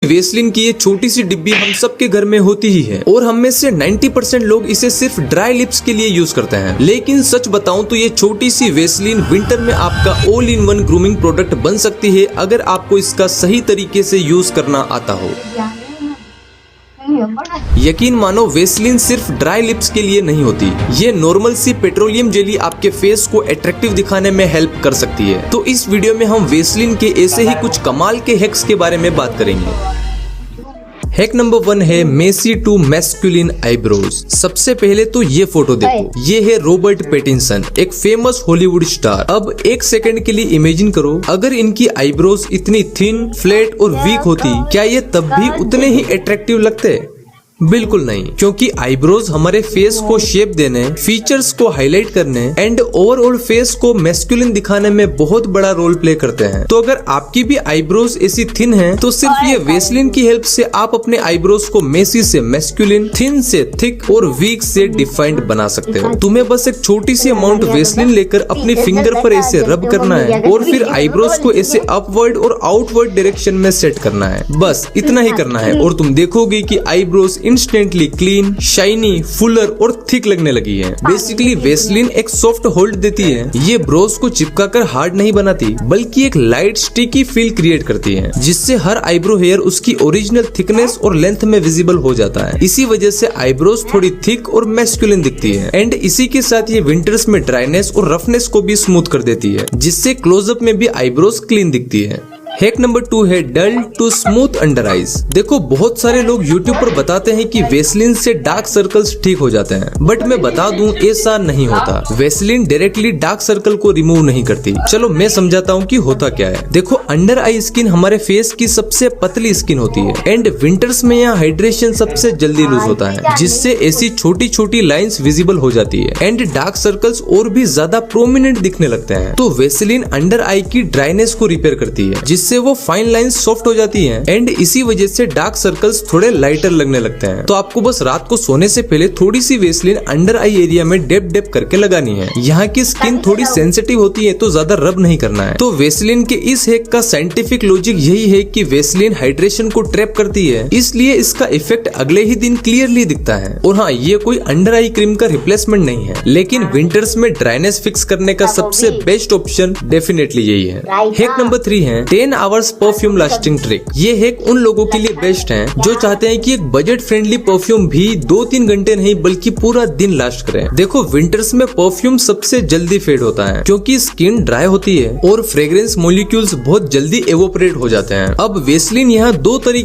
Vaseline की ये छोटी सी डिब्बी हम सबके घर में होती ही है और हम में से 90% लोग इसे सिर्फ ड्राई लिप्स के लिए यूज करते हैं। लेकिन सच बताऊं तो ये छोटी सी वेसलिन विंटर में आपका all in one grooming product बन सकती है अगर आपको इसका सही तरीके से यूज करना आता हो। यकीन मानो वेसलिन सिर्फ ड्राई लिप्स के लिए नहीं होती, ये नॉर्मल सी पेट्रोलियम जेली आपके फेस को अट्रैक्टिव दिखाने में हेल्प कर सकती है। तो इस वीडियो में हम वेसलिन के ऐसे ही कुछ कमाल के हैक्स के बारे में बात करेंगे। हैक नंबर 1 है मेसी टू मैस्कुलिन आईब्रोज। सबसे पहले तो ये फोटो देखो, ये है रॉबर्ट पैटिंसन, एक फेमस हॉलीवुड स्टार। अब एक सेकंड के लिए इमेजिन करो, अगर इनकी आईब्रोज इतनी थिन, फ्लैट और वीक होती, क्या ये तब भी उतने ही अट्रैक्टिव लगते? बिल्कुल नहीं, क्योंकि आईब्रोज हमारे फेस को शेप देने, फीचर्स को हाईलाइट करने एंड ओवरऑल फेस को मैस्कुलिन दिखाने में बहुत बड़ा रोल प्ले करते हैं। तो अगर आपकी भी आईब्रोज ऐसी थिन हैं, तो सिर्फ ये वेसलिन की हेल्प से आप अपने आईब्रोज को मेसी से मैस्कुलिन, थिन से थिक और वीक से डिफाइंड बना सकते हो। तुम्हें बस एक छोटी सी अमाउंट वेसलिन लेकर अपनी फिंगर पर ऐसे रब करना है और फिर आईब्रोज को ऐसे अपवर्ड और आउटवर्ड डायरेक्शन में सेट करना है। बस इतना ही करना है और तुम देखोगे कि eyebrows instantly clean, shiny, Fuller और थिक लगने लगी है। बेसिकली वेसलिन एक सॉफ्ट होल्ड देती है, ये ब्रोज को चिपकाकर हार्ड नहीं बनाती, बल्कि एक लाइट स्टिकी फील क्रिएट करती है, जिससे हर आईब्रो हेयर उसकी ओरिजिनल थिकनेस और लेंथ में विजिबल हो जाता है। इसी वजह से आईब्रोज थोड़ी थिक और मैस्कुलिन दिखती है एंड इसी के साथ ये विंटर्स में ड्राइनेस और रफनेस को भी स्मूथ कर देती है, जिससे क्लोजअप में भी आईब्रोज क्लीन दिखती है। हैक नंबर 2 है डल टू स्मूथ अंडर आईज। देखो, बहुत सारे लोग YouTube पर बताते हैं कि वेसलिन से डार्क सर्कल्स ठीक हो जाते हैं, बट मैं बता दूं ऐसा नहीं होता। वेसलिन डायरेक्टली डार्क सर्कल को रिमूव नहीं करती। चलो मैं समझाता हूं कि होता क्या है। देखो, अंडर आई स्किन हमारे फेस की सबसे पतली स्किन होती है एंड विंटर्स में यहाँ हाइड्रेशन सबसे जल्दी लूज होता है, जिससे ऐसी छोटी छोटी लाइन्स विजिबल हो जाती है एंड डार्क सर्कल्स और भी ज्यादा प्रोमिनेंट दिखने लगते हैं। तो वेसलिन अंडर आई की ड्राइनेस को रिपेयर करती है, जिससे वो फाइन लाइंस सॉफ्ट हो जाती हैं एंड इसी वजह से डार्क सर्कल्स थोड़े लाइटर लगने लगते हैं। तो आपको बस रात को सोने से पहले थोड़ी सी वेसलिन अंडर आई एरिया में डेप डेप करके लगानी है। यहाँ की स्किन थोड़ी सेंसिटिव होती है, तो ज्यादा रब नहीं करना है। तो वेसलिन के इस हैक का साइंटिफिक लॉजिक यही है कि वेसलिन हाइड्रेशन को ट्रैप करती है, इसलिए इसका इफेक्ट अगले ही दिन क्लियरली दिखता है। और हाँ, ये कोई अंडर आई क्रीम का रिप्लेसमेंट नहीं है, लेकिन विंटर्स में ड्राइनेस फिक्स करने का सबसे बेस्ट ऑप्शन डेफिनेटली यही है। हैक नंबर 3 है 10 आवर्स परफ्यूम लास्टिंग ट्रिक। ये हैक उन लोगों के लिए बेस्ट है जो चाहते हैं कि एक बजट फ्रेंडली परफ्यूम भी 2-3 घंटे नहीं बल्कि पूरा दिन लास्ट करे। देखो, विंटर्स में परफ्यूम सबसे जल्दी फेड होता है क्योंकि स्किन ड्राई होती है और फ्रेग्रेंस मॉलिक्यूल्स बहुत जल्दी एवोपरेट हो जाते हैं। अब वेसलिन यहाँ 2 तरीके